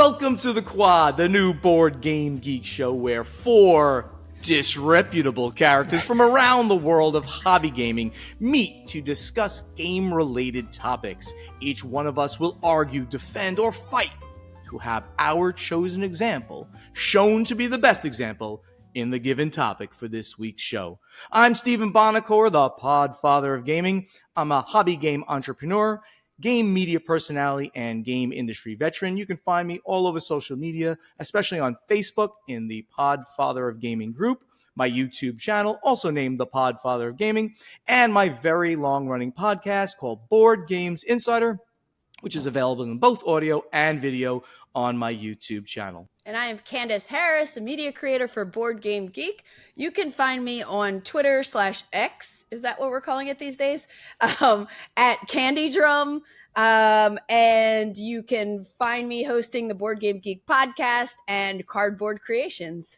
Welcome to The Quad, the new Board Game Geek show where 4 disreputable characters from around the world of hobby gaming meet to discuss game-related topics. Each one of us will argue, defend, or fight to have our chosen example shown to be the best example in the given topic for this week's show. I'm Stephen Bonacore, the podfather of gaming. I'm a hobby game entrepreneur, game media personality, and game industry veteran. You can find me all over social media, especially on Facebook in the Podfather of Gaming group, my YouTube channel, also named the Podfather of Gaming, and my very long-running podcast called Board Games Insider, which is available in both audio and video on my YouTube channel. And I am Candice Harris, a media creator for BoardGameGeek. You can find me on Twitter/X, is that what we're calling it these days? At CandyDrum. And you can find me hosting the Board Game Geek podcast and Cardboard Creations.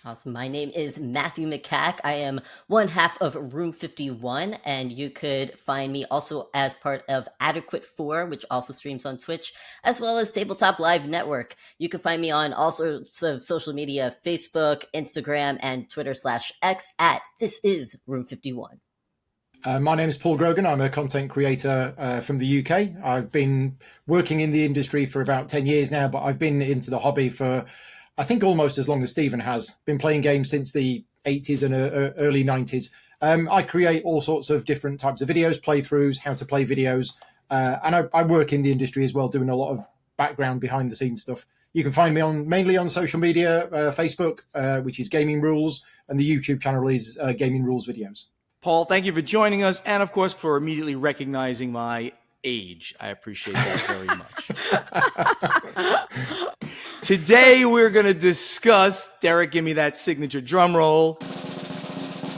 Awesome. My name is Matthew McCack. I am one half of Room 51, and you could find me also as part of Adequate 4, which also streams on Twitch, as well as Tabletop Live Network. You can find me on all sorts of social media, Facebook, Instagram, and Twitter/X at This Is Room 51. My name is Paul Grogan. I'm a content creator from the UK. I've been working in the industry for about 10 years now, but I've been into the hobby for I think almost as long as Stephen has. Been playing games since the 80s and early 90s. I create all sorts of different types of videos, playthroughs, how to play videos, and I work in the industry as well, doing a lot of background behind the scenes stuff. You can find me mainly on social media, Facebook, which is Gaming Rules, and the YouTube channel is Gaming Rules Videos. Paul, thank you for joining us, and of course for immediately recognizing my age. I appreciate that very much. Today we're going to discuss, Derek, give me that signature drum roll,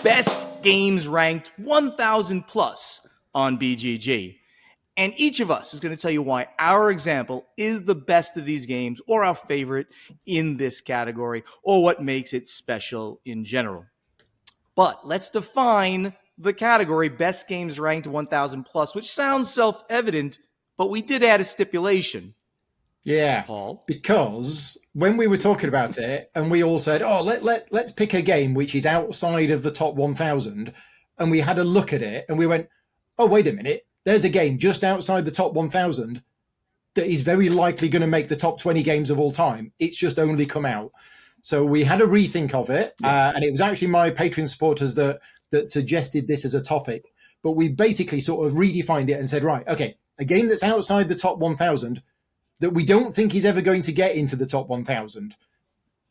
best games ranked 1,000 plus on BGG. And each of us is going to tell you why our example is the best of these games or our favorite in this category or what makes it special in general. But let's define the category best games ranked 1,000 plus, which sounds self-evident, but we did add a stipulation. Yeah, Paul? Because when we were talking about it and we all said, oh, let's pick a game which is outside of the top 1,000, and we had a look at it and we went, oh, wait a minute, there's a game just outside the top 1,000 that is very likely going to make the top 20 games of all time. It's just only come out. So we had a rethink of it, and it was actually my Patreon supporters that suggested this as a topic. But we basically sort of redefined it and said, right, okay, a game that's outside the top 1,000 that we don't think is ever going to get into the top 1,000.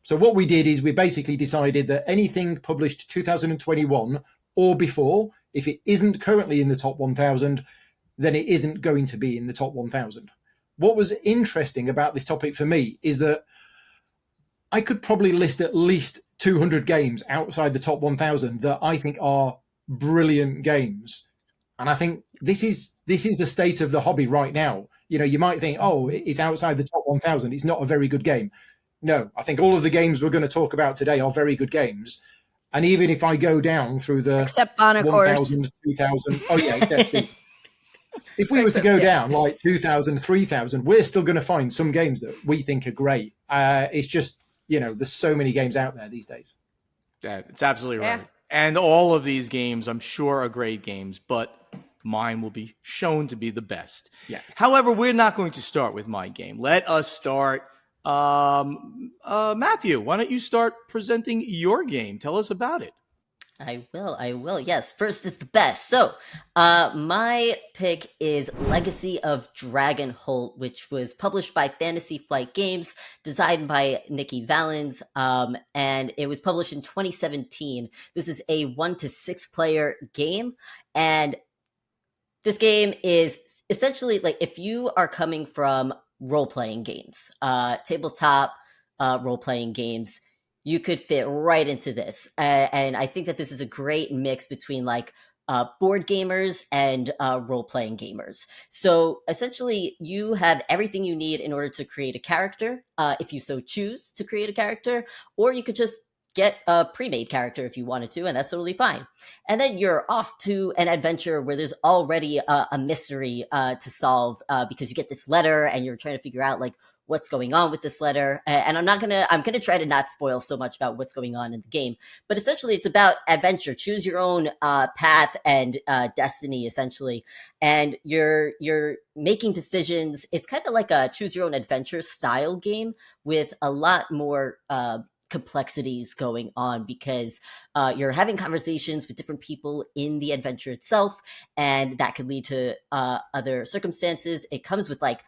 So what we did is we basically decided that anything published 2021 or before, if it isn't currently in the top 1,000, then it isn't going to be in the top 1,000. What was interesting about this topic for me is that I could probably list at least 200 games outside the top 1,000 that I think are brilliant games. And I think this is the state of the hobby right now. You know, you might think, oh, it's outside the top 1,000. It's not a very good game. No, I think all of the games we're going to talk about today are very good games. And even if I go down through the except Bonacore's 1,000, 2,000, oh yeah, except Steve. If we were to go down like 2,000, 3,000, we're still going to find some games that we think are great. It's just, you know, there's so many games out there these days. Yeah, it's absolutely right. And all of these games, I'm sure, are great games, but mine will be shown to be the best. Yeah. However, we're not going to start with my game. Let us start. Matthew, why don't you start presenting your game? Tell us about it. I will. Yes, first is the best. So, my pick is Legacy of Dragonholt, which was published by Fantasy Flight Games, designed by Nikki Valens, and it was published in 2017. This is a 1 to 6 player game, and this game is essentially like if you are coming from role-playing games, tabletop role-playing games, you could fit right into this. And I think that this is a great mix between like board gamers and role-playing gamers. So essentially, you have everything you need in order to create a character, if you so choose to create a character, or you could just get a pre-made character if you wanted to, and that's totally fine. And then you're off to an adventure where there's already a mystery to solve because you get this letter and you're trying to figure out like what's going on with this letter. And I'm gonna try to not spoil so much about what's going on in the game. But essentially, it's about adventure. Choose your own path and destiny, essentially. And you're making decisions. It's kind of like a choose your own adventure style game with a lot more complexities going on, because you're having conversations with different people in the adventure itself, and that could lead to other circumstances. It comes with like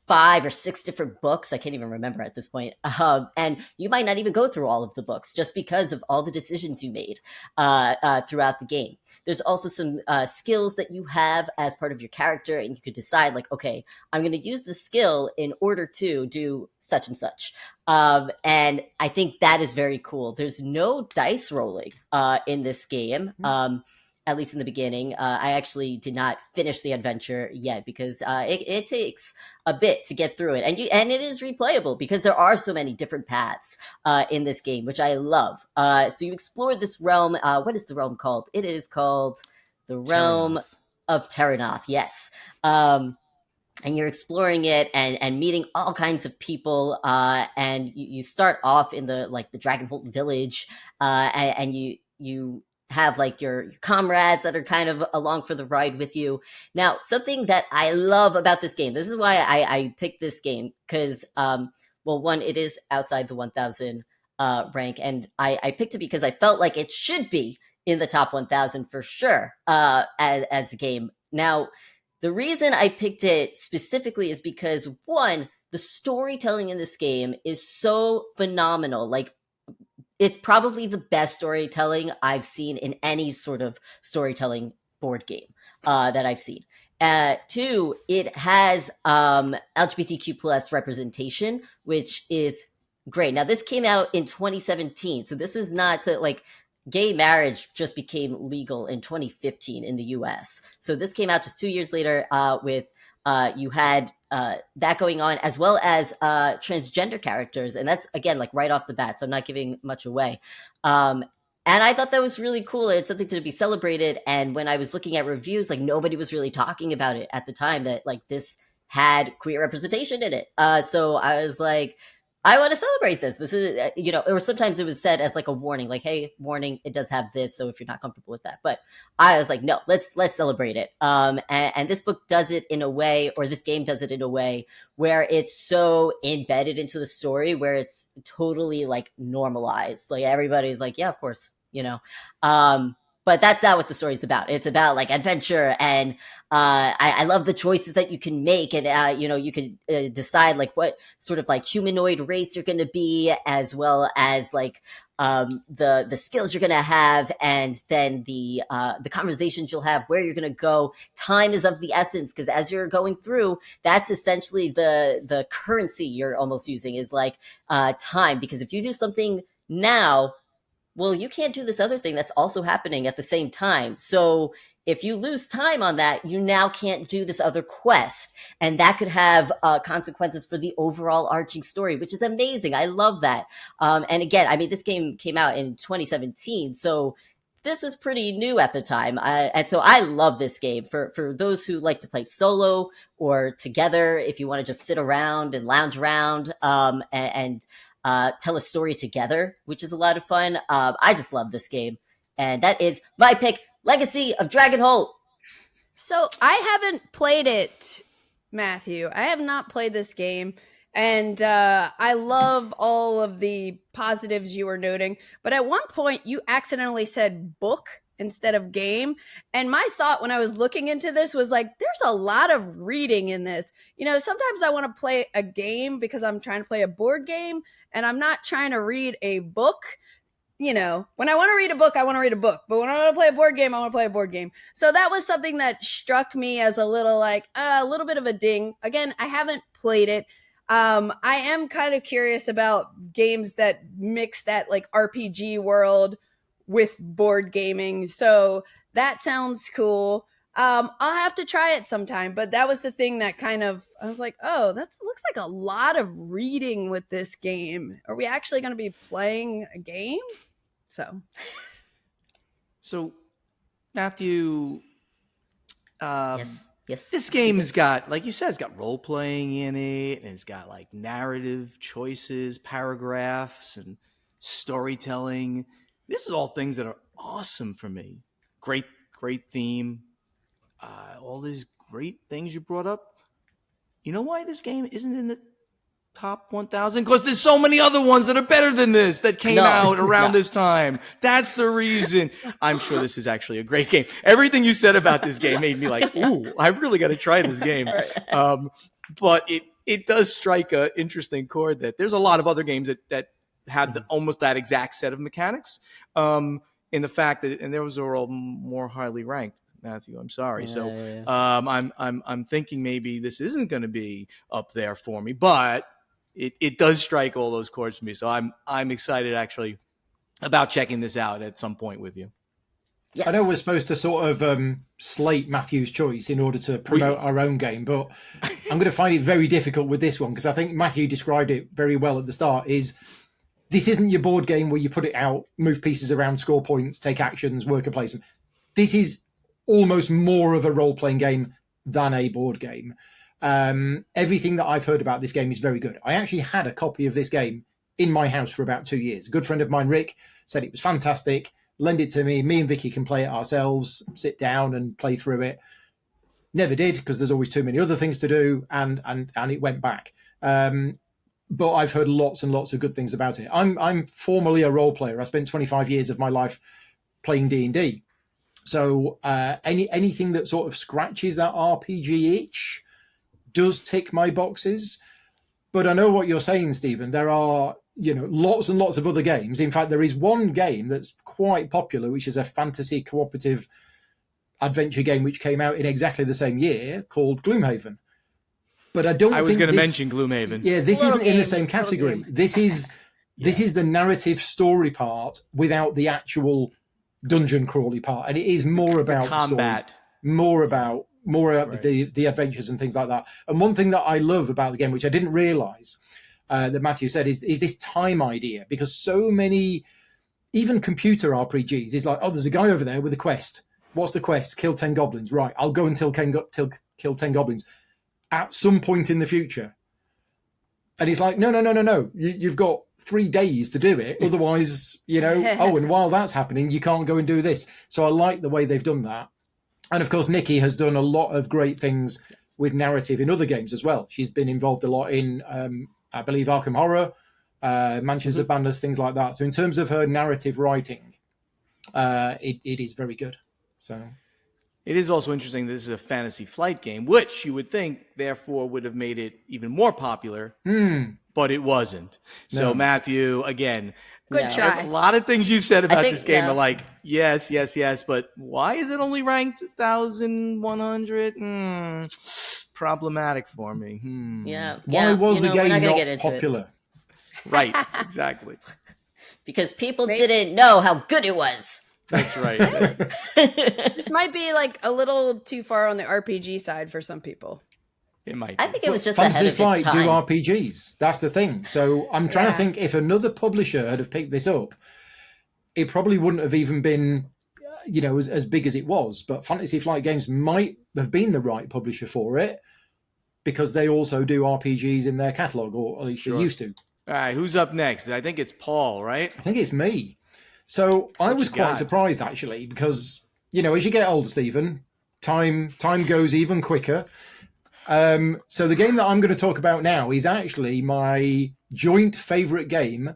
5 or 6 different books. I can't even remember at this point. And you might not even go through all of the books just because of all the decisions you made throughout the game. There's also some skills that you have as part of your character, and you could decide like, okay, I'm going to use the skill in order to do such and such. And I think that is very cool. There's no dice rolling in this game. At least in the beginning. I actually did not finish the adventure yet because it takes a bit to get through it, and it is replayable because there are so many different paths in this game, which I love. So you explore this realm. What is the realm called? It is called the Realm of Terranoth. Yes. And you're exploring it and meeting all kinds of people. And you start off in the Dragonholt village, and you have like your comrades that are kind of along for the ride with you. Now, something that I love about this game, this is why I picked this game, because, one, it is outside the 1,000 rank, and I picked it because I felt like it should be in the top 1,000 for sure as a game. Now, the reason I picked it specifically is because, one, the storytelling in this game is so phenomenal. Like, it's probably the best storytelling I've seen in any sort of storytelling board game that I've seen. 2, it has LGBTQ plus representation, which is great. Now, this came out in 2017, so this was not like gay marriage just became legal in 2015 in the US. So this came out just 2 years later with you had that going on, as well as transgender characters. And that's, again, like right off the bat, so I'm not giving much away. And I thought that was really cool. It's something to be celebrated. And when I was looking at reviews, like nobody was really talking about it at the time, that like this had queer representation in it. So I was like, I want to celebrate this. This is, or sometimes it was said as like a warning, like, hey, warning, it does have this. So if you're not comfortable with that, but I was like, no, let's celebrate it. And this book does it in a way, or this game does it in a way where it's so embedded into the story, where it's totally like normalized. Like everybody's like, yeah, of course, but that's not what the story's about. It's about like adventure, and I love the choices that you can make, and you can decide like what sort of like humanoid race you're going to be, as well as like the skills you're going to have, and then the conversations you'll have, where you're going to go. Time is of the essence, because as you're going through, that's essentially the currency you're almost using, is like time. Because if you do something now, well, you can't do this other thing that's also happening at the same time. So if you lose time on that, you now can't do this other quest. And that could have consequences for the overall arching story, which is amazing. I love that. And again, I mean, this game came out in 2017. So this was pretty new at the time. And so I love this game for those who like to play solo or together. If you want to just sit around and lounge around and tell a story together, which is a lot of fun. I just love this game. And that is my pick, Legacy of Dragonholt. So I haven't played it, Matthew. I have not played this game. And I love all of the positives you were noting. But at one point, you accidentally said book instead of game. And my thought when I was looking into this was like, there's a lot of reading in this. Sometimes I want to play a game because I'm trying to play a board game, and I'm not trying to read a book. When I want to read a book, I want to read a book. But when I want to play a board game, I want to play a board game. So that was something that struck me as a little bit of a ding. Again, I haven't played it. I am kind of curious about games that mix that like RPG world with board gaming. So that sounds cool. I'll have to try it sometime, but that was the thing that kind of, I was like, oh, that looks like a lot of reading with this game. Are we actually going to be playing a game? So Matthew, Yes. Yes. This game's got, like you said, it's got role playing in it, and it's got like narrative choices, paragraphs, and storytelling. This is all things that are awesome for me. Great theme. All these great things you brought up. You know why this game isn't in the top 1,000? Because there's so many other ones that are better than this that came out around this time. That's the reason. I'm sure this is actually a great game. Everything you said about this game made me like, ooh, I really got to try this game. But it does strike an interesting chord that there's a lot of other games that have almost that exact set of mechanics. In the fact that, and those are all more highly ranked. Matthew, I'm sorry. I'm thinking maybe this isn't going to be up there for me, but it does strike all those chords for me. So I'm excited actually about checking this out at some point with you. Yes. I know we're supposed to sort of slate Matthew's choice in order to promote our own game, but I'm going to find it very difficult with this one because I think Matthew described it very well at the start. This isn't your board game where you put it out, move pieces around, score points, take actions, worker placement. This is almost more of a role-playing game than a board game. Everything that I've heard about this game is very good. I actually had a copy of this game in my house for about 2 years. A good friend of mine, Rick, said it was fantastic. Lend it to me. Me and Vicky can play it ourselves, sit down and play through it. Never did because there's always too many other things to do, and it went back. But I've heard lots and lots of good things about it. I'm formerly a role player. I spent 25 years of my life playing D&D. So anything that sort of scratches that RPG itch does tick my boxes. But I know what you're saying, Stephen. There are, lots and lots of other games. In fact, there is one game that's quite popular, which is a fantasy cooperative adventure game which came out in exactly the same year called Gloomhaven. But I was going to mention Gloomhaven. Yeah, this isn't in the same category. This is the narrative story part without the actual dungeon crawly part, and it is more about the combat, stories, more about the adventures and things like that. And one thing that I love about the game, which I didn't realize that Matthew said, is this time idea, because so many, even computer RPGs, is like, oh, there's a guy over there with a quest. What's the quest? Kill 10 goblins. Right, I'll go and kill 10 goblins at some point in the future. And he's like, no. You've got 3 days to do it. Otherwise, and while that's happening, you can't go and do this. So I like the way they've done that. And of course, Nikki has done a lot of great things with narrative in other games as well. She's been involved a lot in, I believe, Arkham Horror, Mansions of Madness, things like that. So in terms of her narrative writing, it is very good. So it is also interesting that this is a Fantasy Flight game, which you would think, therefore, would have made it even more popular, but it wasn't. So, No. Good Matthew, again, try. a lot of things you said about think, this game yeah. are like, yes, but why is it only ranked 1,100? Problematic for me. Yeah. why was the we're game not gonna not get into it. popular? Right, exactly. Because people didn't know how good it was. That's right. This might be like a little too far on the RPG side for some people. It might be. I think it was just ahead Fantasy of Flight its do time. RPGs. That's the thing. So I'm trying to think, if another publisher had have picked this up, it probably wouldn't have even been, as big as it was. But Fantasy Flight Games might have been the right publisher for it because they also do RPGs in their catalogue, or at least they used to. All right, who's up next? I think it's Paul, right? I think it's me. So I was you quite got? surprised, actually, because, as you get older, Stephen, time goes even quicker. So the game that I'm going to talk about now is actually my joint favourite game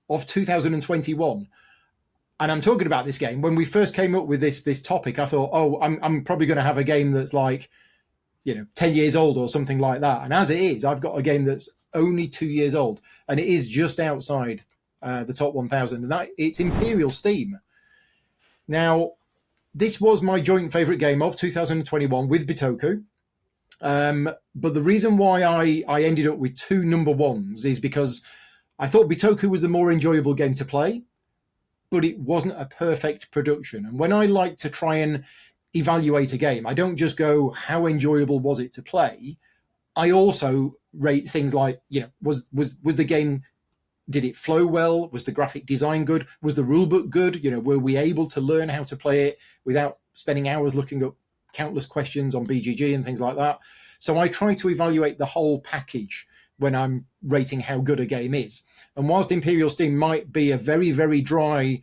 of 2021. And I'm talking about this game. When we first came up with this topic, I thought, I'm probably going to have a game that's like, 10 years old or something like that. And as it is, I've got a game that's only 2 years old, and it is just outside the top 1,000, and it's Imperial Steam. Now, this was my joint favourite game of 2021 with Bitoku. But the reason why I ended up with 2 number ones is because I thought Bitoku was the more enjoyable game to play, but it wasn't a perfect production. And when I like to try and evaluate a game, I don't just go, how enjoyable was it to play? I also rate things like, was the game, did it flow well? Was the graphic design good? Was the rulebook good? Were we able to learn how to play it without spending hours looking up countless questions on BGG and things like that. So I try to evaluate the whole package when I'm rating how good a game is. And whilst Imperial Steam might be a very, very dry,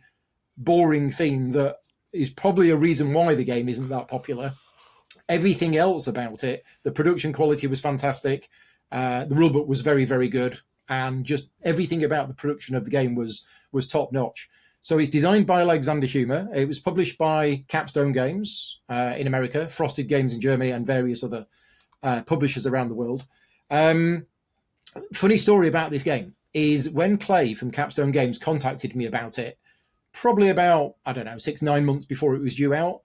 boring theme that is probably a reason why the game isn't that popular, everything else about it, the production quality was fantastic, the rulebook was very, very good, and just everything about the production of the game was top notch. So it's designed by Alexander Humer. It was published by Capstone Games in America, Frosted Games in Germany, and various other publishers around the world. Funny story about this game is when Clay from Capstone Games contacted me about it, probably about, 6-9 months before it was due out,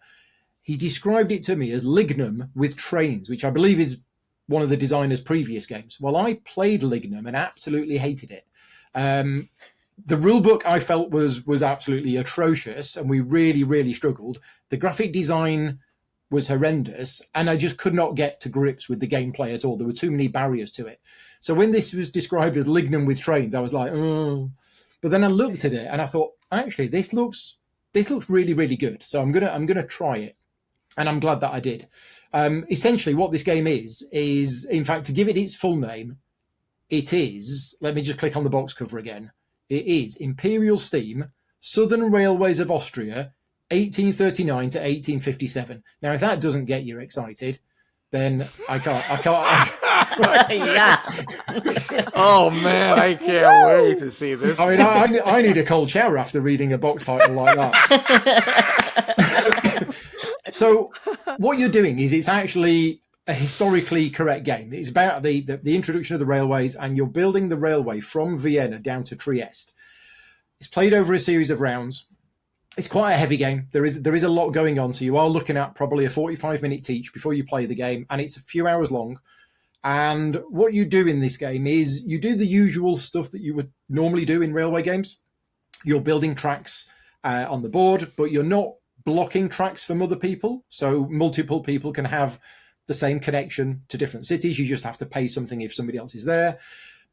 he described it to me as Lignum with trains, which I believe is one of the designer's previous games. Well, I played Lignum and absolutely hated it. The rulebook I felt was absolutely atrocious, and we really, really struggled. The graphic design was horrendous, and I just could not get to grips with the gameplay at all. There were too many barriers to it. So when this was described as Lignum with trains, I was like, oh. But then I looked at it and I thought, actually, this looks really, really good. So I'm gonna try it, and I'm glad that I did. Essentially, what this game is in fact, to give it its full name, it is. Let me just click on the box cover again. It is Imperial Steam, Southern Railways of Austria, 1839 to 1857. Now, if that doesn't get you excited, then I can't. Yeah. Oh man, I can't wait to see this. I mean, I need a cold shower after reading a box title like that. So what you're doing is it's actually a historically correct game. It's about the introduction of the railways, and you're building the railway from Vienna down to Trieste. It's played over a series of rounds. It's quite a heavy game. There is a lot going on, so you are looking at probably a 45-minute teach before you play the game, and it's a few hours long. And what you do in this game is you do the usual stuff that you would normally do in railway games. You're building tracks on the board, but you're not blocking tracks from other people. So multiple people can have the same connection to different cities. You just have to pay something if somebody else is there.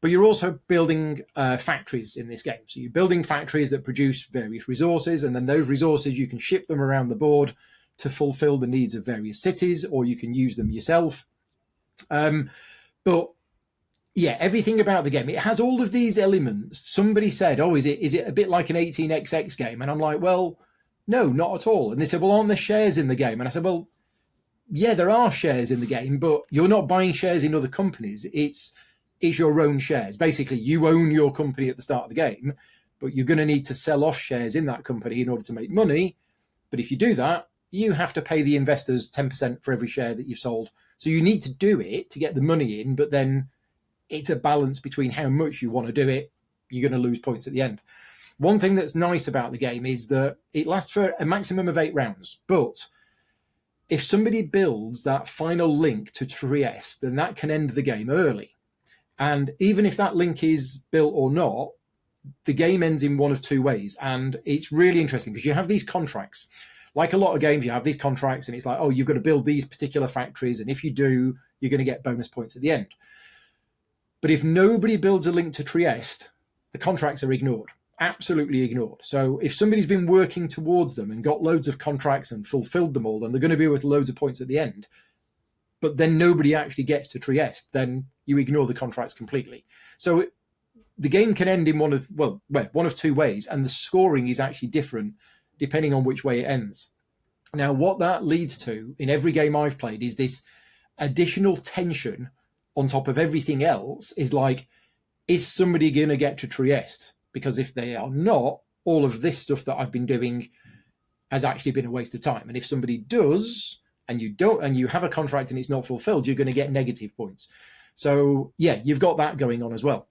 But you're also building factories in this game. So you're building factories that produce various resources, and then those resources, you can ship them around the board to fulfill the needs of various cities, or you can use them yourself. But yeah, everything about the game, it has all of these elements. Somebody said, oh, is it a bit like an 18xx game? And I'm like, well, no, not at all. And they said, well, aren't there shares in the game? And I said, well, yeah, there are shares in the game, but you're not buying shares in other companies. It's your own shares. Basically, you own your company at the start of the game, but you're going to need to sell off shares in that company in order to make money. But if you do that, you have to pay the investors 10% for every share that you've sold. So you need to do it to get the money in, but then it's a balance between how much you want to do it. You're going to lose points at the end. One thing that's nice about the game is that it lasts for a maximum of 8 rounds, but if somebody builds that final link to Trieste, then that can end the game early. And even if that link is built or not, the game ends in one of two ways. And it's really interesting because you have these contracts. Like a lot of games, you have these contracts and it's like, oh, you've got to build these particular factories. And if you do, you're going to get bonus points at the end. But if nobody builds a link to Trieste, the contracts are ignored, absolutely ignored. So if somebody's been working towards them and got loads of contracts and fulfilled them all, then they're going to be worth loads of points at the end. But then nobody actually gets to Trieste, then you ignore the contracts completely. So the game can end in one of two ways, and the scoring is actually different depending on which way it ends. Now, what that leads to in every game I've played is this additional tension on top of everything else is like, is somebody going to get to Trieste? Because if they are not, all of this stuff that I've been doing has actually been a waste of time. And if somebody does, and you don't, and you have a contract and it's not fulfilled, you're going to get negative points. So yeah, you've got that going on as well.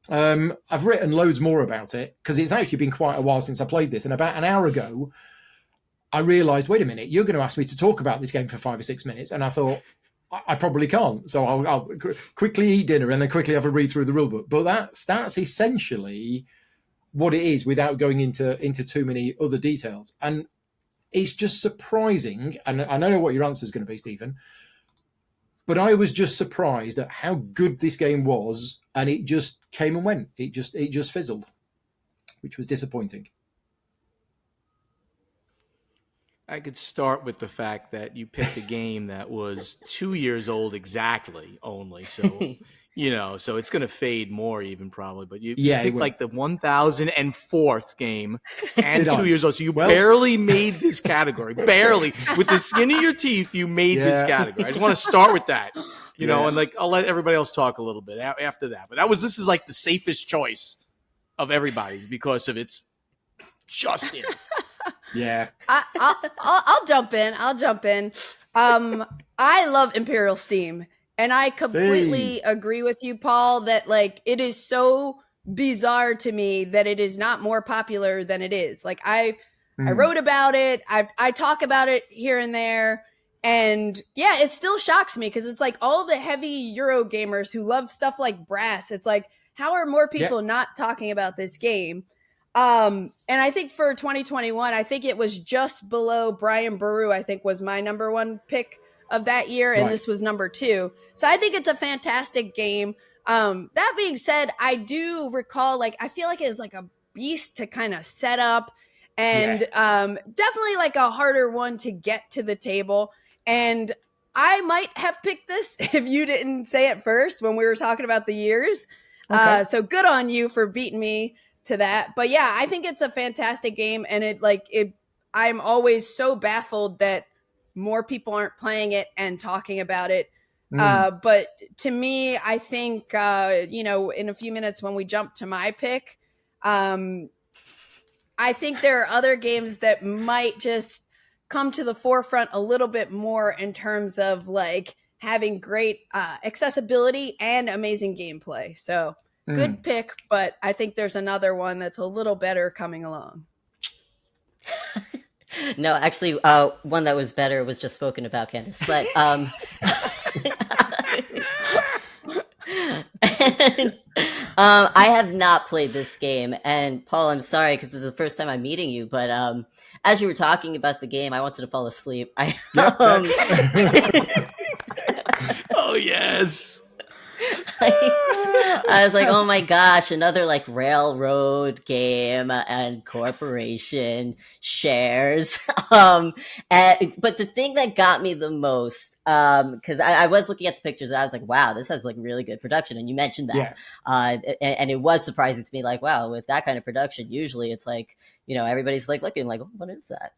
I've written loads more about it because it's actually been quite a while since I played this. And about an hour ago, I realized, wait a minute, you're going to ask me to talk about this game for 5 or 6 minutes. And I thought, I probably can't. So I'll quickly eat dinner and then quickly have a read through the rulebook. But that's essentially what it is without going into too many other details. And it's just surprising. And I don't know what your answer is going to be, Stephen, but I was just surprised at how good this game was. And it just came and went. It just fizzled, which was disappointing. I could start with the fact that you picked a game that was 2 years old exactly only. So, so it's going to fade more even probably. But you picked like the 1004th game and 2 years old. So you barely made this category. Barely. With the skin of your teeth, you made this category. I just want to start with that. And like I'll let everybody else talk a little bit after that. But this is like the safest choice of everybody's because of its Justin. Yeah. I'll jump in. I love Imperial Steam, and I completely agree with you, Paul, that like it is so bizarre to me that it is not more popular than it is. Like I wrote about it. I talk about it here and there. And yeah, it still shocks me because it's like all the heavy Euro gamers who love stuff like Brass. It's like, how are more people not talking about this game? And I think for 2021, I think it was just below Brian Boru, I think was my number one pick of that year. And this was number 2. So I think it's a fantastic game. That being said, I do recall, like, I feel like it was like a beast to kind of set up and definitely like a harder one to get to the table. And I might have picked this if you didn't say it first when we were talking about the years. Okay. So good on you for beating me to that. But yeah, I think it's a fantastic game, and I'm always so baffled that more people aren't playing it and talking about it. But to me, I think in a few minutes when we jump to my pick, I think there are other games that might just come to the forefront a little bit more in terms of like having great accessibility and amazing gameplay. So good pick, but I think there's another one that's a little better coming along. No, actually, one that was better was just spoken about, Candice. But I have not played this game, and Paul, I'm sorry because this is the first time I'm meeting you. But as you were talking about the game, I wanted to fall asleep. Oh yes. I was like, oh my gosh, another like railroad game and corporation shares. But the thing that got me the most, because I was looking at the pictures and I was like, wow, this has like really good production. And you mentioned that. And it was surprising to me, like, wow, with that kind of production, usually it's like, everybody's like looking like, what is that?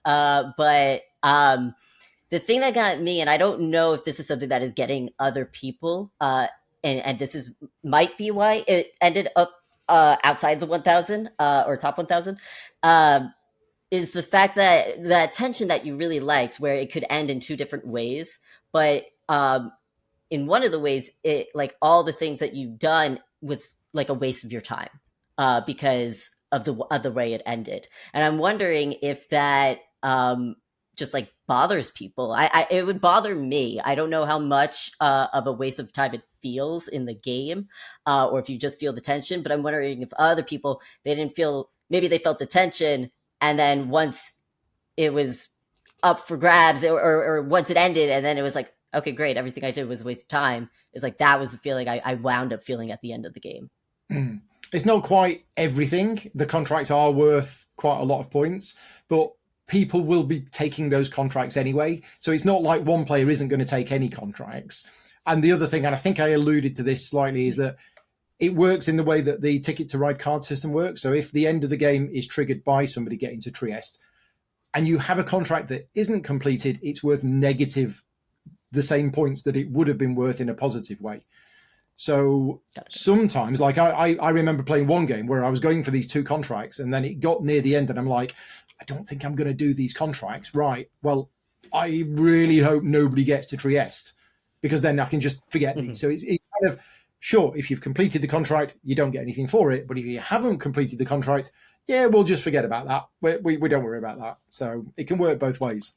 But the thing that got me, and I don't know if this is something that is getting other people, and this might be why it ended up outside the 1,000 or top 1,000, is the fact that the tension that you really liked, where it could end in 2 different ways, but in one of the ways, it like all the things that you've done was like a waste of your time because of the way it ended, and I'm wondering if that just like bothers people. It would bother me. I don't know how much of a waste of time it feels in the game, or if you just feel the tension. But I'm wondering if other people, they didn't feel, maybe they felt the tension, and then once it was up for grabs, or once it ended, and then it was like, okay, great, everything I did was a waste of time. It's like that was the feeling I wound up feeling at the end of the game. It's not quite everything. The contracts are worth quite a lot of points, but people will be taking those contracts anyway. So it's not like one player isn't going to take any contracts. And the other thing, and I think I alluded to this slightly, is that it works in the way that the Ticket to Ride card system works. So if the end of the game is triggered by somebody getting to Trieste and you have a contract that isn't completed, it's worth negative the same points that it would have been worth in a positive way. So sometimes, like I remember playing one game where I was going for these 2 contracts, and then it got near the end and I'm like, I don't think I'm going to do these contracts. Right. Well, I really hope nobody gets to Trieste because then I can just forget these. So it's kind of, sure, if you've completed the contract, you don't get anything for it. But if you haven't completed the contract, yeah, we'll just forget about that. We don't worry about that. So it can work both ways.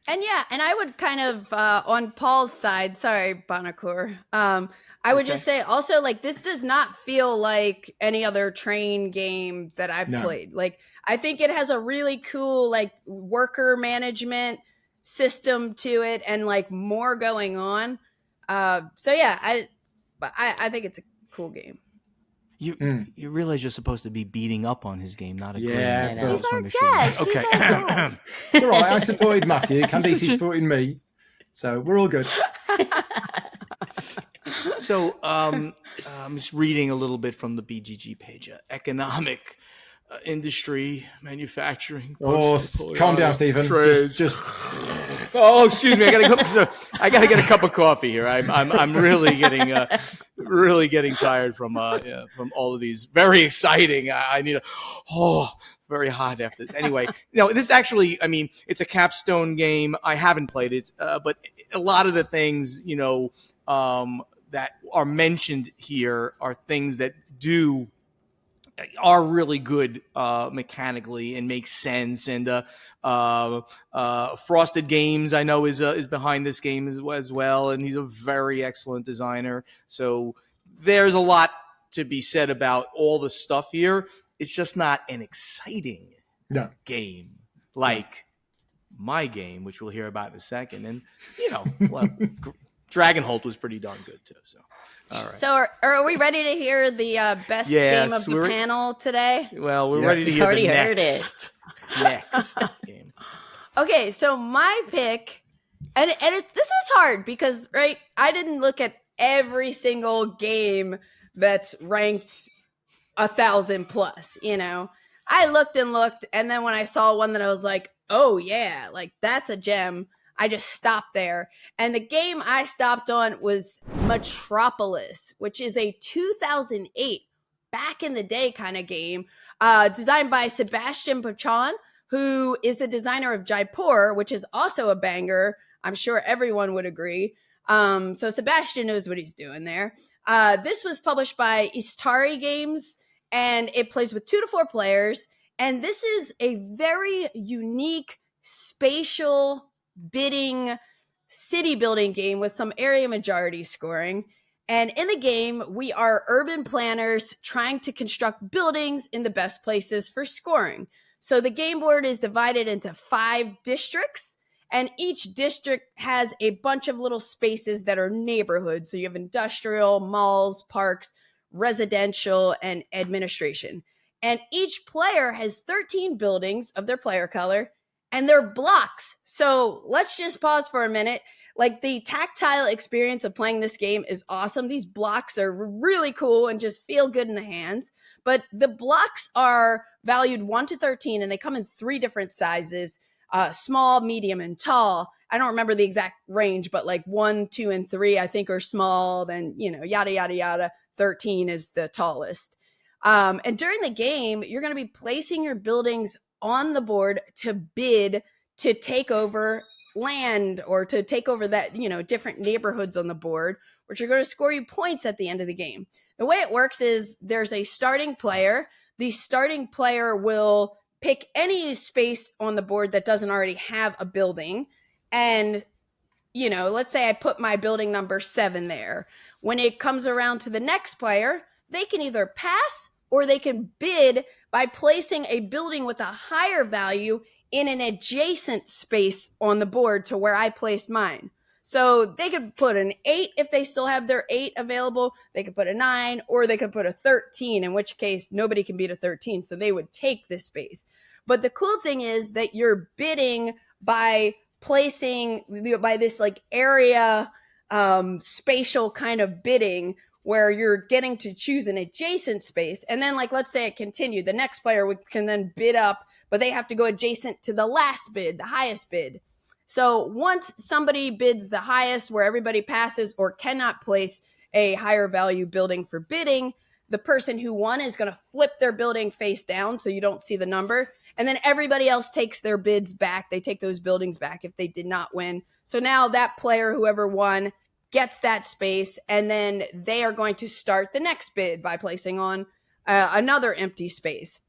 And yeah, and I would kind of, on Paul's side, sorry, Bonacour, I would just say also, like, this does not feel like any other train game that I've played. Like, I think it has a really cool, like, worker management system to it and, like, more going on. So yeah, I think it's a cool game. You realize you're supposed to be beating up on his game, not agreeing. Yeah, with but- those He's our from machine. guest. Okay. He's our guest. It's all right. I supported Matthew. Candice is such a- supporting me. So we're all good. So I'm just reading a little bit from the BGG page. Economic, industry, manufacturing. Oh, calm down, Stephen. Trades. Just Oh, excuse me. I gotta get a cup of coffee here. I'm really getting tired from all of these. Very exciting. I need very hot after this. Anyway, this actually, I mean, it's a capstone game. I haven't played it, but a lot of the things, that are mentioned here are things that are really good mechanically and make sense. And Frosted Games, I know, is behind this game as well, and he's a very excellent designer. So there's a lot to be said about all the stuff here. It's just not an exciting game like my game, which we'll hear about in a second. And Dragonholt was pretty darn good too. So. All right. So are we ready to hear the best game of the panel today? Well, we're ready to hear the next game. Okay, so my pick, and this was hard because, right, I didn't look at every single game that's ranked 1,000 plus, I looked and looked, and then when I saw one that I was like, oh yeah, like that's a gem, I just stopped there. And the game I stopped on was Metropolis, which is a 2008, back in the day kind of game, designed by Sebastian Pachon, who is the designer of Jaipur, which is also a banger. I'm sure everyone would agree. So Sebastian knows what he's doing there. This was published by Istari Games, and it plays with 2 to 4 players. And this is a very unique spatial bidding city building game with some area majority scoring. And in the game, we are urban planners trying to construct buildings in the best places for scoring. So the game board is divided into 5 districts, and each district has a bunch of little spaces that are neighborhoods. So you have industrial, malls, parks, residential, and administration. And each player has 13 buildings of their player color, and they're blocks. So let's just pause for a minute. Like, the tactile experience of playing this game is awesome. These blocks are really cool and just feel good in the hands. But the blocks are valued 1 to 13, and they come in 3 different sizes, small, medium, and tall. I don't remember the exact range, but like 1, 2, and 3, I think, are small. Then, yada, yada, yada. 13 is the tallest. And during the game, you're going to be placing your buildings on the board to bid to take over land or to take over that, different neighborhoods on the board, which are going to score you points at the end of the game. The way it works is there's a starting player. The starting player will pick any space on the board that doesn't already have a building. And, let's say I put my building number 7 there. When it comes around to the next player, they can either pass or they can bid by placing a building with a higher value in an adjacent space on the board to where I placed mine. So they could put an 8 if they still have their 8 available. They could put a 9, or they could put a 13, in which case nobody can beat a 13. So they would take this space. But the cool thing is that you're bidding by placing, by this like area spatial kind of bidding, where you're getting to choose an adjacent space. And then, like, let's say it continued. The next player can then bid up, but they have to go adjacent to the last bid, the highest bid. So once somebody bids the highest, where everybody passes or cannot place a higher value building for bidding, the person who won is going to flip their building face down so you don't see the number. And then everybody else takes their bids back. They take those buildings back if they did not win. So now that player, whoever won, gets that space, and then they are going to start the next bid by placing on another empty space.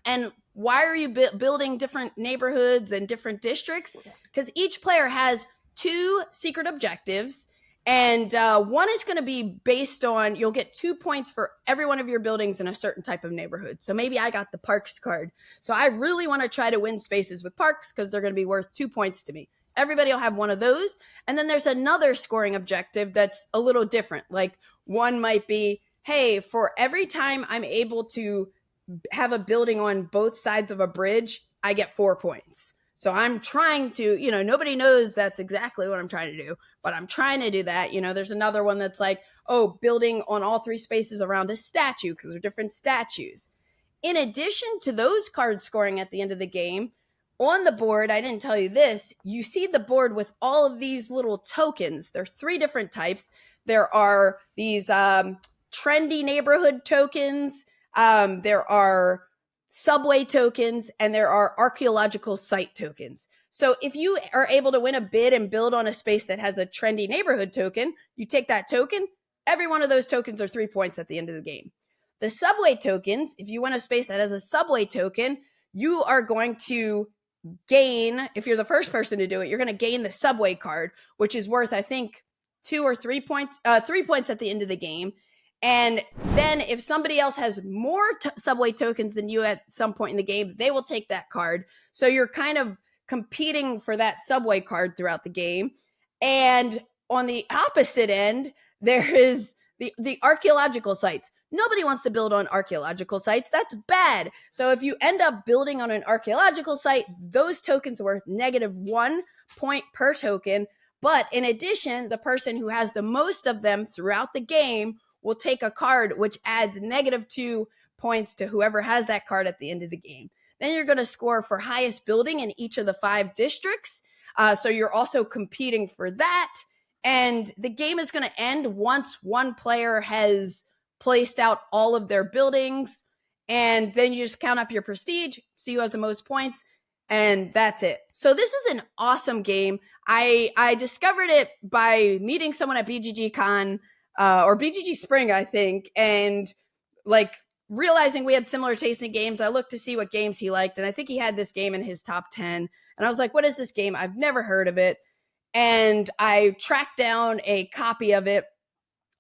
And why are you building different neighborhoods and different districts? Because each player has 2 secret objectives, and one is going to be based on, you'll get 2 points for every one of your buildings in a certain type of neighborhood. So maybe I got the parks card. So I really want to try to win spaces with parks because they're going to be worth 2 points to me. Everybody will have one of those. And then there's another scoring objective that's a little different. Like, one might be, hey, for every time I'm able to have a building on both sides of a bridge, I get 4 points. So I'm trying to, nobody knows that's exactly what I'm trying to do, but I'm trying to do that. There's another one that's like, oh, building on all 3 spaces around a statue because they're different statues. In addition to those cards scoring at the end of the game, on the board, I didn't tell you this, you see the board with all of these little tokens. There are 3 different types. There are these trendy neighborhood tokens. There are subway tokens, and there are archaeological site tokens. So if you are able to win a bid and build on a space that has a trendy neighborhood token, you take that token. Every one of those tokens are 3 points at the end of the game. The subway tokens, if you win a space that has a subway token, you are going to gain, if you're the first person to do it, you're going to gain the subway card, which is worth, I think, 2 or 3 points, 3 points at the end of the game. And then if somebody else has more subway tokens than you at some point in the game, they will take that card. So you're kind of competing for that subway card throughout the game. And on the opposite end, there is the archaeological sites. Nobody wants to build on archaeological sites. That's bad. So if you end up building on an archaeological site, those tokens are worth -1 point per token. But in addition, the person who has the most of them throughout the game will take a card which adds -2 points to whoever has that card at the end of the game. Then you're going to score for highest building in each of the 5 districts. So you're also competing for that. And the game is going to end once one player has placed out all of their buildings. And then you just count up your prestige, see who has the most points, and that's it. So this is an awesome game. I discovered it by meeting someone at BGG Con, or BGG Spring, I think, and like realizing we had similar taste in games. I looked to see what games he liked, and I think he had this game in his top 10. And I was like, what is this game? I've never heard of it. And I tracked down a copy of it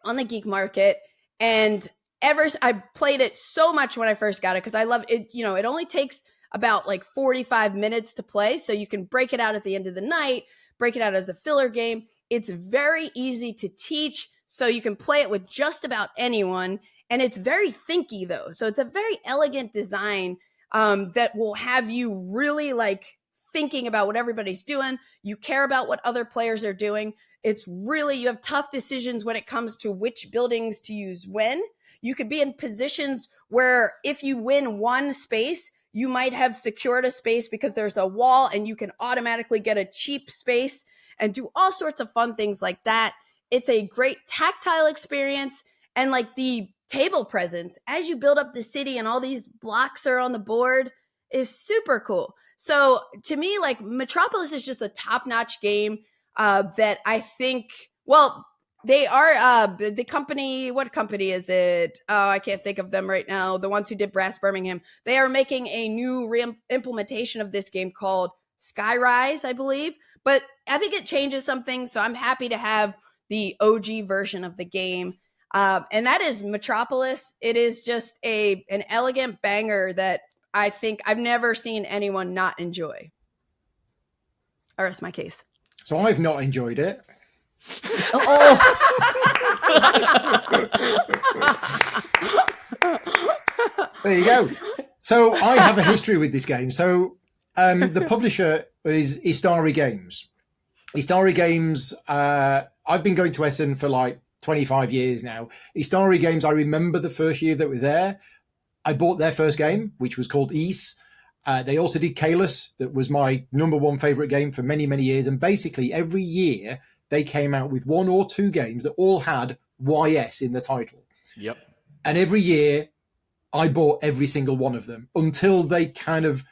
on the Geek Market, and I played it so much when I first got it because I love it. It only takes about like 45 minutes to play, so you can break it out at the end of the night, break it out as a filler game. It's very easy to teach, so you can play it with just about anyone. And it's very thinky though. So it's a very elegant design that will have you really like thinking about what everybody's doing. You care about what other players are doing. It's really, you have tough decisions when it comes to which buildings to use when. You could be in positions where if you win one space, you might have secured a space because there's a wall and you can automatically get a cheap space and do all sorts of fun things like that. It's a great tactile experience, and like the table presence as you build up the city and all these blocks are on the board is super cool. So to me, like Metropolis is just a top-notch game that I think, well, they are the company. What company is it? Oh, I can't think of them right now. The ones who did Brass Birmingham. They are making a new implementation of this game called Skyrise, I believe. But I think it changes something. So I'm happy to have the OG version of the game. And that is Metropolis. It is just an elegant banger that I think I've never seen anyone not enjoy. I rest my case. So I've not enjoyed it. There you go. So I have a history with this game. So the publisher is Istari Games. Istari Games, I've been going to Essen for like 25 years now. Istari Games, I remember the first year that we were there. I bought their first game, which was called Ys. They also did Kalis, that was my number one favorite game for many, many years. And basically every year they came out with 1 or 2 games that all had YS in the title. Yep. And every year I bought every single one of them until they kind of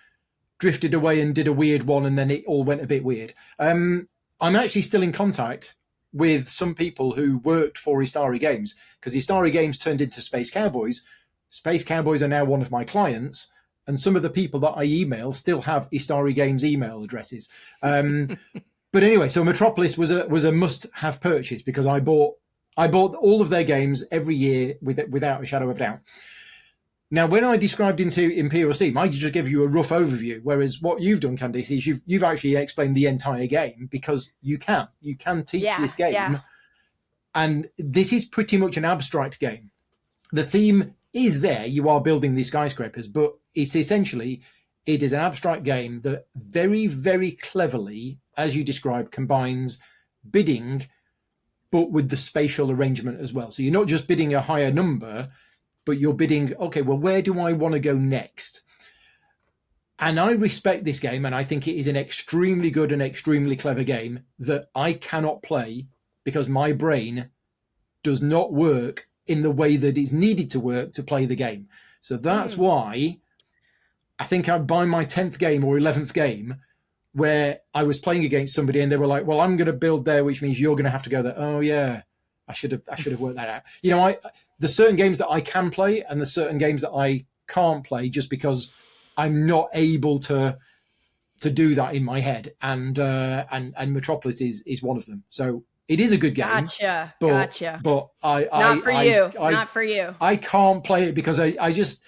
drifted away and did a weird one, and then it all went a bit weird. I'm actually still in contact with some people who worked for Istari Games, because Istari Games turned into Space Cowboys. Space Cowboys are now one of my clients, and some of the people that I email still have Istari Games email addresses. But anyway, so Metropolis was a must-have purchase because I bought all of their games every year without a shadow of a doubt. Now, when I described into Imperial Steam, I just gave you a rough overview, whereas what you've done, Candice, is you've actually explained the entire game, because you can teach this game. Yeah. And this is pretty much an abstract game. the theme is there. You are building these skyscrapers, but it's essentially, it is an abstract game that very, very cleverly, as you described, combines bidding, but with the spatial arrangement as well. So you're not just bidding a higher number, but you're bidding, okay, well, where do I want to go next? And I respect this game, and I think it is an extremely good and extremely clever game that I cannot play because my brain does not work in the way that it's needed to work to play the game. So that's why I think I'm by my 10th game or 11th game where I was playing against somebody and they were like, well, I'm going to build there, which means you're going to have to go there. Oh, yeah, I should have worked that out. You know, there's certain games that I can play and there's certain games that I can't play just because I'm not able to do that in my head. And Metropolis is one of them. So it is a good game. Gotcha. But Not for you. I can't play it because I just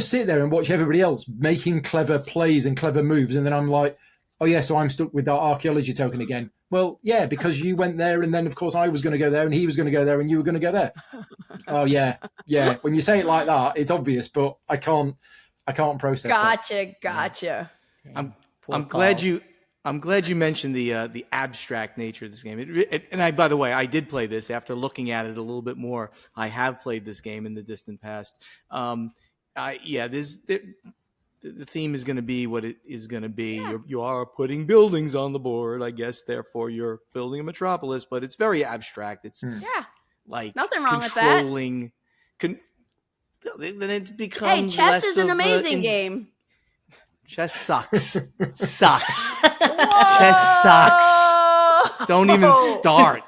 sit there and watch everybody else making clever plays and clever moves, and then I'm like, oh yeah, so I'm stuck with that archaeology token again. Well, yeah, because you went there, and then of course I was going to go there, and he was going to go there, and you were going to go there. Oh yeah. When you say it like that, it's obvious, but I can't process that. Gotcha. I'm glad you mentioned the abstract nature of this game. And by the way, I did play this after looking at it a little bit more. I have played this game in the distant past. The theme is going to be what it is going to be. Yeah. You are putting buildings on the board, I guess. Therefore, you're building a metropolis, but it's very abstract. It's like nothing wrong with that. Then it becomes chess is an amazing game. Chess sucks. Sucks. Chess sucks. Don't even start.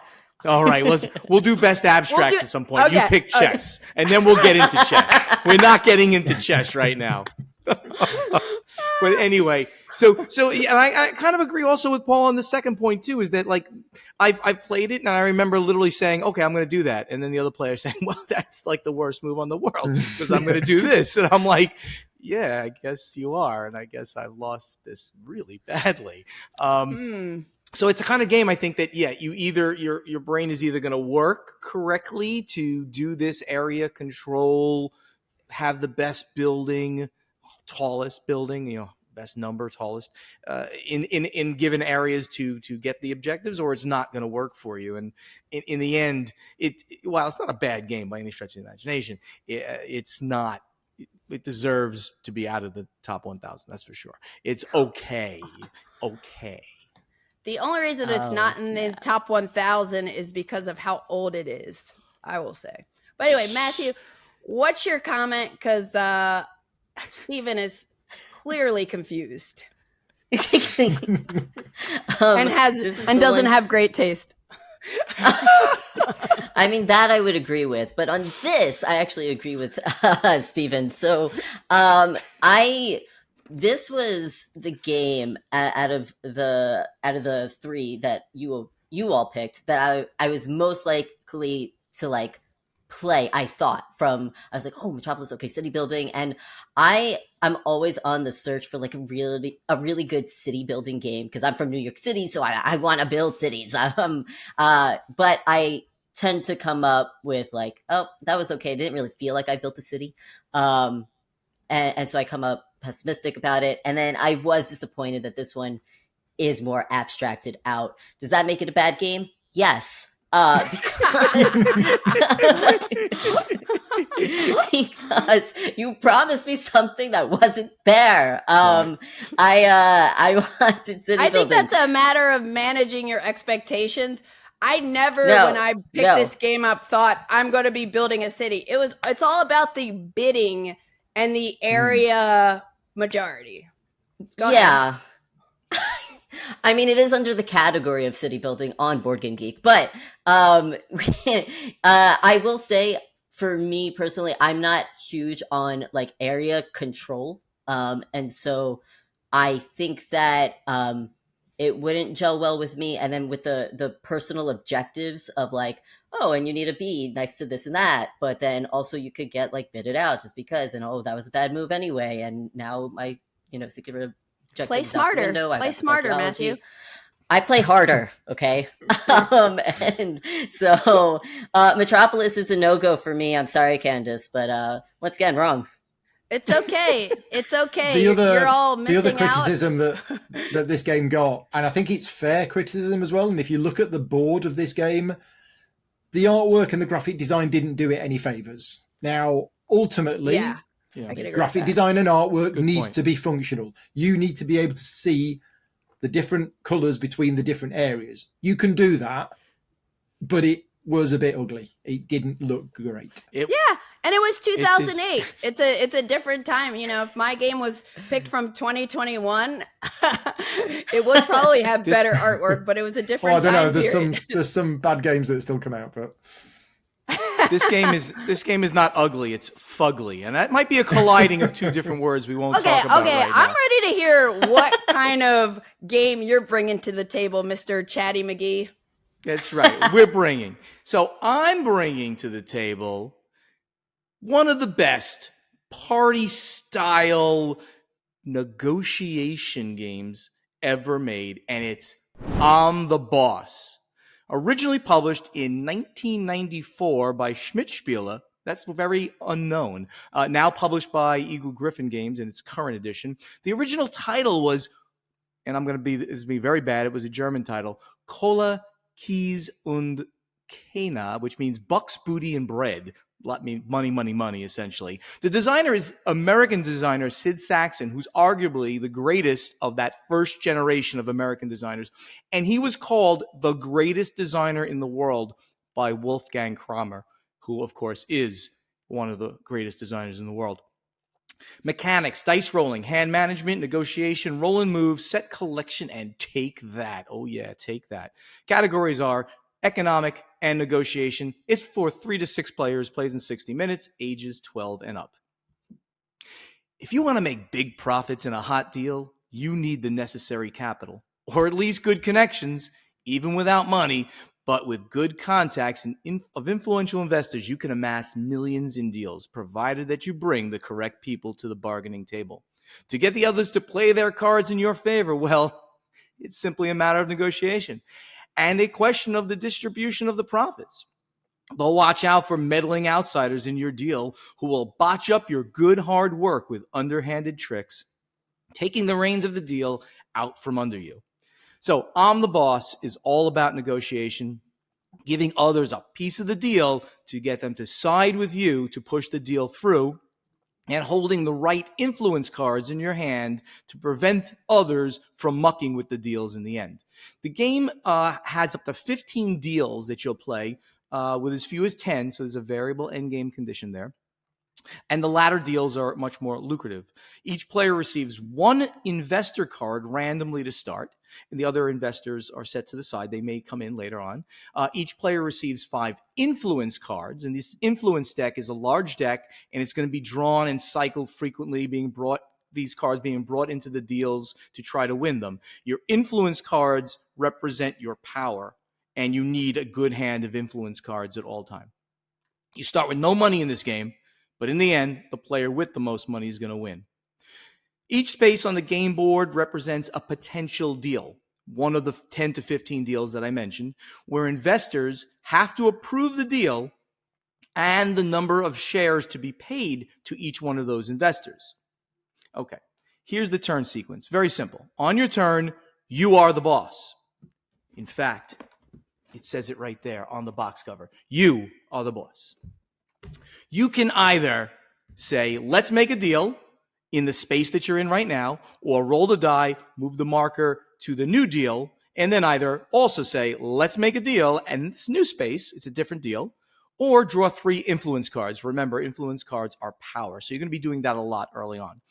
All right, we'll do best abstracts at some point. Okay, you pick chess, and then we'll get into chess. We're not getting into chess right now. But anyway, so and I kind of agree also with Paul on the second point too, is that like I've played it and I remember literally saying, okay, I'm going to do that, and then the other player saying, well, that's like the worst move on the world because I'm going to do this, and I'm like, yeah, I guess you are, and I guess I lost this really badly. So it's a kind of game I think that you either your brain is either going to work correctly to do this area control, have the best building, tallest building, best number, tallest in given areas to get the objectives, or it's not going to work for you. And in the end, while it's not a bad game by any stretch of the imagination, it's not. It deserves to be out of the top 1,000. That's for sure. It's okay. The only reason it's not in the top 1,000 is because of how old it is, I will say. But anyway, Matthew, what's your comment? Because Steven is clearly confused and doesn't have great taste. I mean, that I would agree with, but on this, I actually agree with Steven. So, this was the game out of the three that you all picked that I was most likely to like play. I was like, oh, Metropolis, okay, city building, and I'm always on the search for like a really good city building game because I'm from New York City, so I want to build cities. But I tend to come up with like, oh, that was okay. I didn't really feel like I built a city, and so I come up pessimistic about it, and then I was disappointed that this one is more abstracted out. Does that make it a bad game? Yes. Because you promised me something that wasn't there. I wanted city building. I think that's a matter of managing your expectations. I never, when I picked this game up, thought I'm going to be building a city. It's all about the bidding and the area majority. Go ahead. I mean, it is under the category of city building on BoardGameGeek, but I will say, for me personally, I'm not huge on like area control, and so I think that it wouldn't gel well with me. And then with the personal objectives of like, oh, and you need a bee next to this and that, but then also you could get like bidded out just because, and that was a bad move anyway, and now my secret objective play smarter, Matthew. I play harder, okay? And so Metropolis is a no-go for me. I'm sorry, Candice, but once again, wrong. It's okay. It's okay. You're all the missing other criticism out. that this game got, and I think it's fair criticism as well. And if you look at the board of this game, the artwork and the graphic design didn't do it any favors. Now, ultimately, I can agree with graphic that. design and artwork Good needs point. to be functional. You need to be able to see the different colors between the different areas. You can do that, but it was a bit ugly. It didn't look great. Yeah, and it was 2008. It's a different time. You know, if my game was picked from 2021, it would probably have better artwork, but it was a different Well, I don't know. time There's some bad games that still come out, but this game is not ugly, it's fugly. And that might be a colliding of two different words we won't talk about right now. I'm ready to hear what kind of game you're bringing to the table, Mr. Chatty McGee. That's right. So I'm bringing to the table one of the best party style negotiation games ever made, and it's I'm the Boss. Originally published in 1994 by Schmidt-Spiele, that's very unknown. Now published by Eagle Gryphon Games in its current edition. The original title was, and this is be very bad, it was a German title, Cola, Keys und Kena, which means bucks, booty, and bread. Money, money, money, essentially. The designer is American designer Sid Saxon, who's arguably the greatest of that first generation of American designers. And he was called the greatest designer in the world by Wolfgang Kramer, who, of course, is one of the greatest designers in the world. Mechanics, dice rolling, hand management, negotiation, roll and move, set collection, and take that. Oh, yeah, take that. Categories are economic and negotiation. It's for 3 to 6 players, plays in 60 minutes, ages 12 and up. If you want to make big profits in a hot deal, you need the necessary capital, or at least good connections, even without money. But with good contacts of influential investors, you can amass millions in deals, provided that you bring the correct people to the bargaining table. To get the others to play their cards in your favor, well, it's simply a matter of negotiation and a question of the distribution of the profits. But watch out for meddling outsiders in your deal who will botch up your good hard work with underhanded tricks, taking the reins of the deal out from under you. So I'm the Boss is all about negotiation, giving others a piece of the deal to get them to side with you to push the deal through, and holding the right influence cards in your hand to prevent others from mucking with the deals in the end. The game has up to 15 deals that you'll play with as few as 10, so there's a variable endgame condition there. And the latter deals are much more lucrative. Each player receives one investor card randomly to start, and the other investors are set to the side. They may come in later on. Each player receives 5 influence cards, and this influence deck is a large deck, and it's going to be drawn and cycled frequently, these cards being brought into the deals to try to win them. Your influence cards represent your power, and you need a good hand of influence cards at all time. You start with no money in this game, but in the end, the player with the most money is going to win. Each space on the game board represents a potential deal, one of the 10 to 15 deals that I mentioned, where investors have to approve the deal and the number of shares to be paid to each one of those investors. Okay, here's the turn sequence. Very simple. On your turn, you are the boss. In fact, it says it right there on the box cover. You are the boss. You can either say, let's make a deal in the space that you're in right now, or roll the die, move the marker to the new deal, and then either also say, let's make a deal, and this new space, it's a different deal, or draw 3 influence cards. Remember, influence cards are power, so you're going to be doing that a lot early on.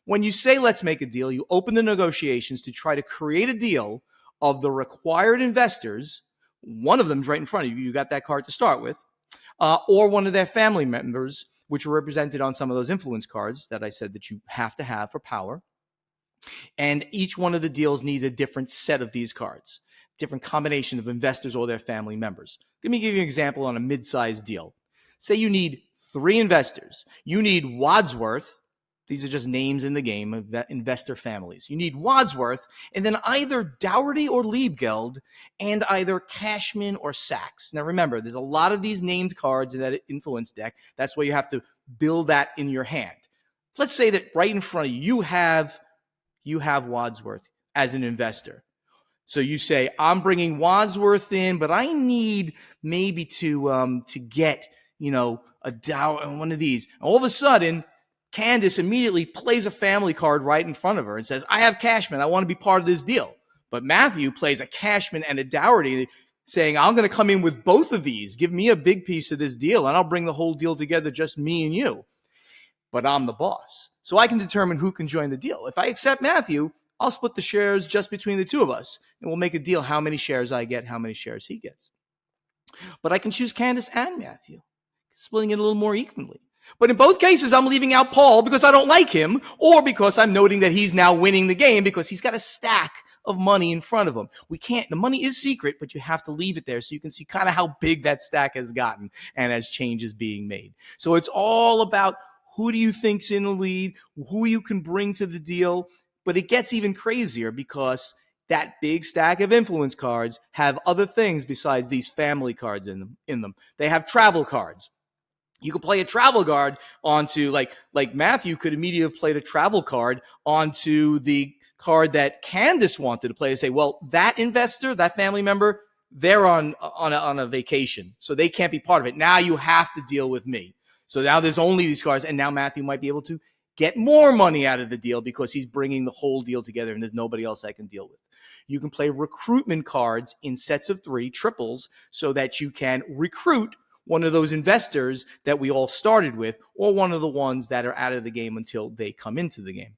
When you say, let's make a deal, you open the negotiations to try to create a deal of the required investors. One of them's right in front of you. You got that card to start with. Or one of their family members, which are represented on some of those influence cards that I said that you have to have for power. And each one of the deals needs a different set of these cards, different combination of investors or their family members. Let me give you an example on a mid-sized deal. Say you need 3 investors. You need Wadsworth, These are just names in the game of investor families. You need Wadsworth, and then either Dougherty or Liebgeld, and either Cashman or Sachs. Now remember, there's a lot of these named cards in that influence deck. That's why you have to build that in your hand. Let's say that right in front of you, you have Wadsworth as an investor. So you say, I'm bringing Wadsworth in, but I need maybe to get, a Dow and one of these. All of a sudden, Candice immediately plays a family card right in front of her and says, I have Cashman. I want to be part of this deal. But Matthew plays a Cashman and a Dougherty saying, I'm going to come in with both of these. Give me a big piece of this deal, and I'll bring the whole deal together, just me and you. But I'm the boss. So I can determine who can join the deal. If I accept Matthew, I'll split the shares just between the two of us, and we'll make a deal how many shares I get, how many shares he gets. But I can choose Candice and Matthew, splitting it a little more equally. But in both cases, I'm leaving out Paul because I don't like him, or because I'm noting that he's now winning the game because he's got a stack of money in front of him. The money is secret, but you have to leave it there so you can see kind of how big that stack has gotten and as changes being made. So it's all about who do you think's in the lead, who you can bring to the deal. But it gets even crazier because that big stack of influence cards have other things besides these family cards in them. They have travel cards. You could play a travel card onto, like Matthew could immediately have played a travel card onto the card that Candice wanted to play to say, well, that investor, that family member, they're on a vacation, so they can't be part of it. Now you have to deal with me. So now there's only these cards, and now Matthew might be able to get more money out of the deal because he's bringing the whole deal together and there's nobody else I can deal with. You can play recruitment cards in sets of 3, triples, so that you can recruit one of those investors that we all started with, or one of the ones that are out of the game until they come into the game.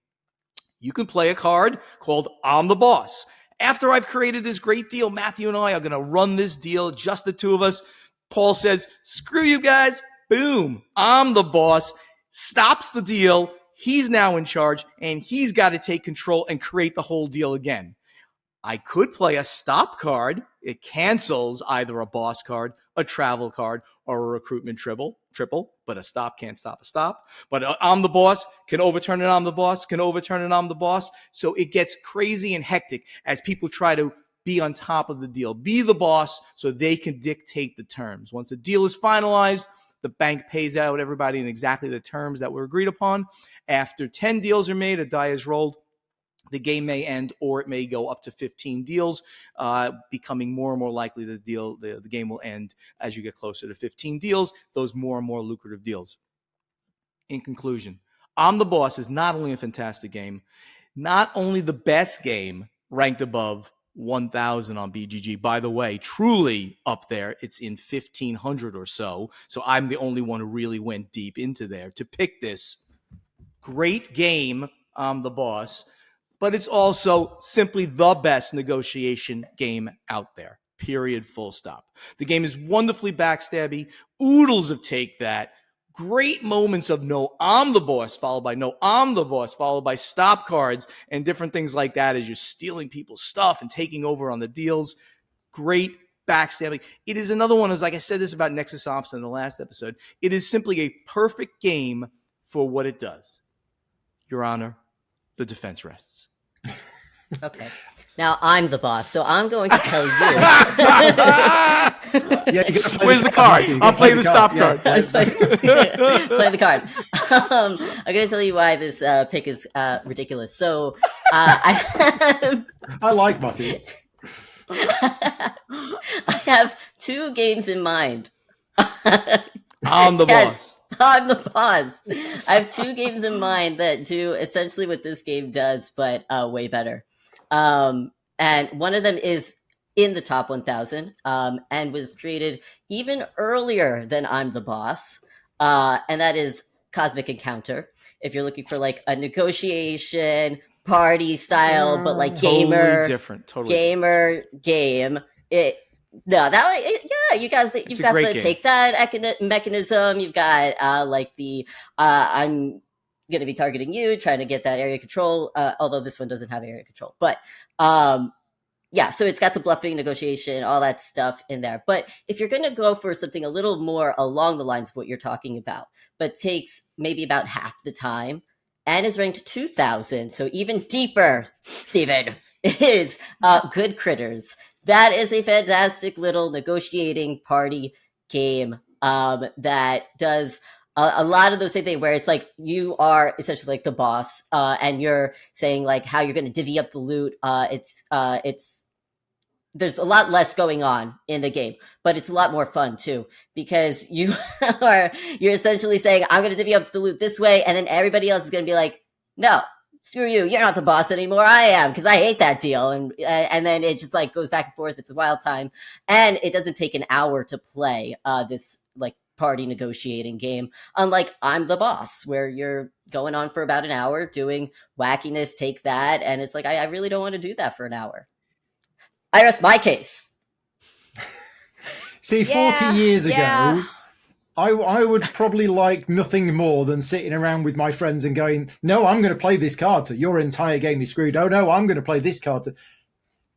You can play a card called I'm the Boss. After I've created this great deal, Matthew and I are going to run this deal, just the two of us. Paul says, screw you guys. Boom. I'm the boss. Stops the deal. He's now in charge, and he's got to take control and create the whole deal again. I could play a stop card. It cancels either a boss card, a travel card, or a recruitment triple, but a stop can't stop a stop. But I'm the boss can overturn an I'm the boss, can overturn an I'm the boss. So it gets crazy and hectic as people try to be on top of the deal, be the boss so they can dictate the terms. Once the deal is finalized, the bank pays out everybody in exactly the terms that were agreed upon. After 10 deals are made, a die is rolled. The game may end, or it may go up to 15 deals, becoming more and more likely the game will end as you get closer to 15 deals, those more and more lucrative deals. In conclusion, I'm the Boss is not only a fantastic game, not only the best game ranked above 1,000 on BGG. By the way, truly up there. It's in 1,500 or so. So I'm the only one who really went deep into there to pick this great game, I'm the Boss. But it's also simply the best negotiation game out there. Period. Full stop. The game is wonderfully backstabby. Oodles of take that. Great moments of no, I'm the boss, followed by no, I'm the boss, followed by stop cards and different things like that as you're stealing people's stuff and taking over on the deals. Great backstabbing. It is another one, as like I said this about Nexus Ops in the last episode, it is simply a perfect game for what it does. Your Honor, the defense rests. Okay. Now I'm the boss, so I'm going to tell you. Yeah, you gotta play Where's the card? I'm playing the stop card. Play the card. I'm going to tell you why this pick is ridiculous. So I like Matthew. I have 2 games in mind. I'm the boss. I'm the boss. I have 2 games in mind that do essentially what this game does, but way better. And one of them is in the top 1,000 and was created even earlier than I'm the Boss. And that is Cosmic Encounter. If you're looking for like a negotiation, party style, but like gamer, totally different. Game. You got the take that mechanism. You've got like the I'm going to be targeting you, trying to get that area control. Although this one doesn't have area control, but so it's got the bluffing, negotiation, all that stuff in there. But if you're going to go for something a little more along the lines of what you're talking about, but takes maybe about half the time and is ranked 2,000, so even deeper, Steven, is Good Critters. That is a fantastic little negotiating party game that does a lot of those same things where it's like you are essentially like the boss and you're saying like how you're going to divvy up the loot. It's there's a lot less going on in the game, but it's a lot more fun too because you're essentially saying I'm going to divvy up the loot this way, and then everybody else is going to be like, no, screw you, you're not the boss anymore, I am, because I hate that deal. And then it just like goes back and forth. It's a wild time, and it doesn't take an hour to play this like party negotiating game, unlike I'm the Boss, where you're going on for about an hour doing wackiness, take that, and it's like I really don't want to do that for an hour. I rest my case. See, 40 years ago, I would probably like nothing more than sitting around with my friends and going, no, I'm going to play this card, so your entire game is screwed. Oh, no, I'm going to play this card.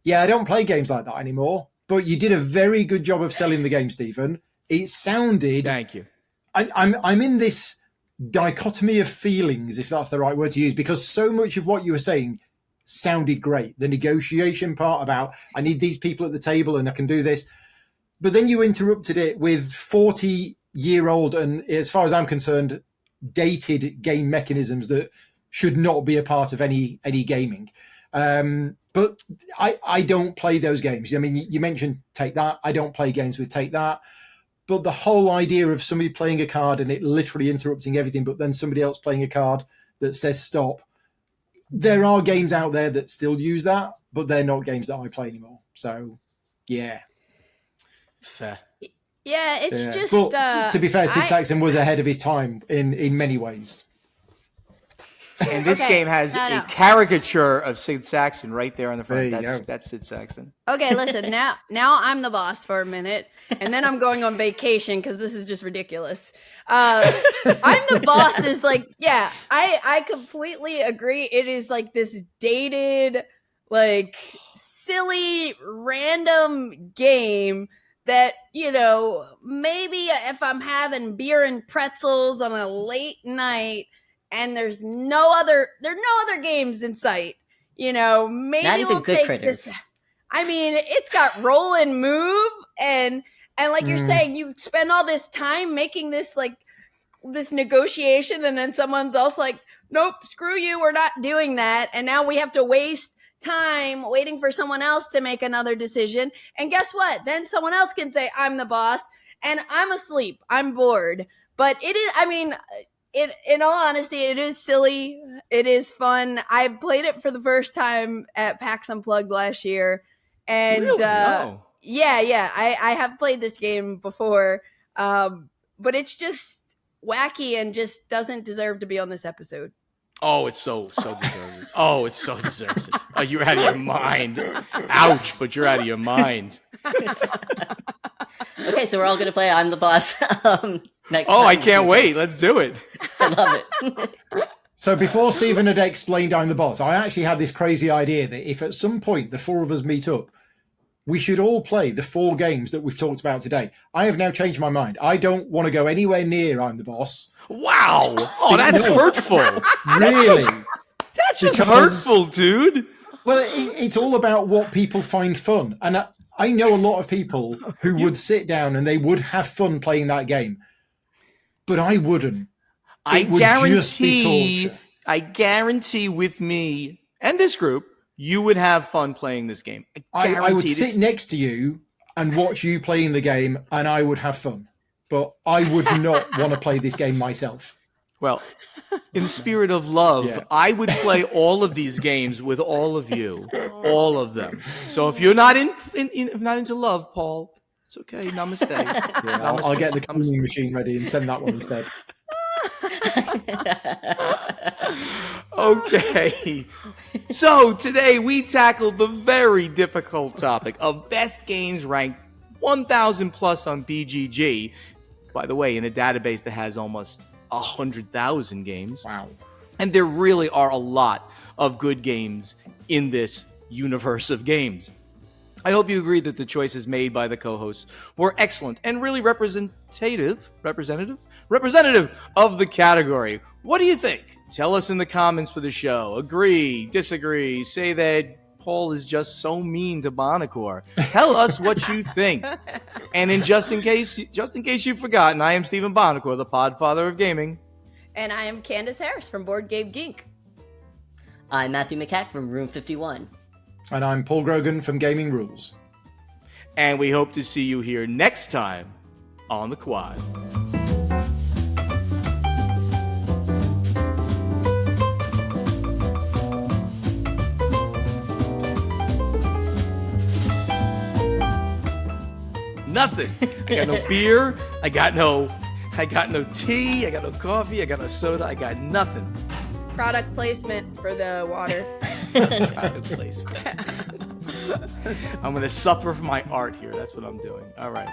Yeah, I don't play games like that anymore. But you did a very good job of selling the game, Stephen. It sounded... Thank you. I'm in this dichotomy of feelings, if that's the right word to use, because so much of what you were saying sounded great. The negotiation part about, I need these people at the table and I can do this. But then you interrupted it with 40-year-old and, as far as I'm concerned, dated game mechanisms that should not be a part of any gaming. But I don't play those games. I mean, you mentioned Take That. I don't play games with Take That. But the whole idea of somebody playing a card and it literally interrupting everything, but then somebody else playing a card that says stop. There are games out there that still use that, but they're not games that I play anymore. So, yeah. Fair. Yeah, it's just... But to be fair, Sid Saxon was ahead of his time in many ways. And this game has a caricature of Sid Saxon right there on the front. That's Sid Saxon. Okay, listen, now I'm the boss for a minute, and then I'm going on vacation because this is just ridiculous. I'm the boss is like, yeah, I completely agree. It is like this dated, like silly, random game that, you know, maybe if I'm having beer and pretzels on a late night and there's no other games in sight, you know, maybe not even we'll Good take Critters. this. I mean, it's got roll and move and like you're saying, you spend all this time making this like this negotiation, and then someone's also like, nope, screw you, we're not doing that. And now we have to waste time waiting for someone else to make another decision. And guess what? Then someone else can say, I'm the boss, and I'm asleep, I'm bored. But it is, I mean, in all honesty, it is silly. It is fun. I played it for the first time at PAX Unplugged last year. And really? Oh. yeah, I have played this game before. But it's just wacky and just doesn't deserve to be on this episode. Oh, it's so deserved. Oh, it so deserves it. Oh, you're out of your mind. Ouch, but you're out of your mind. Okay, so we're all going to play I'm the Boss next time. I can't wait. Let's do it. I love it. So before Stephen had explained I'm the Boss, I actually had this crazy idea that if at some point the four of us meet up, we should all play the 4 games that we've talked about today. I have now changed my mind. I don't want to go anywhere near I'm the Boss. Wow. Oh, that's hurtful. Really? That's just hurtful, dude. Well, it's all about what people find fun. And I know a lot of people who would sit down and they would have fun playing that game. But I wouldn't. It would just be torture. I guarantee with me and this group, you would have fun playing this game. I would sit next to you and watch you playing the game, and I would have fun. But I would not want to play this game myself. Well, in the spirit of love, I would play all of these games with all of you, all of them. So if you're not not into love, Paul, it's okay. Namaste. Yeah, I'll get the cleaning machine ready and send that one instead. Okay, so today we tackled the very difficult topic of best games ranked 1,000 plus on BGG. By the way, in a database that has almost 100,000 games. Wow. And there really are a lot of good games in this universe of games. I hope you agree that the choices made by the co-hosts were excellent and really representative of the category. What do you think? Tell us in the comments for the show. Agree, disagree, say that Paul is just so mean to Bonacor. Tell us what you think. And just in case you've forgotten, I am Stephen Bonacor, the podfather of gaming. And I am Candice Harris from BoardGameGeek. I'm Matthew McCack from Room 51. And I'm Paul Grogan from Gaming Rules. And we hope to see you here next time on the Quad. Nothing. I got no beer. I got no tea. I got no coffee. I got no soda. I got nothing. Product placement for the water. Product placement. I'm going to suffer for my art here. That's what I'm doing. All right.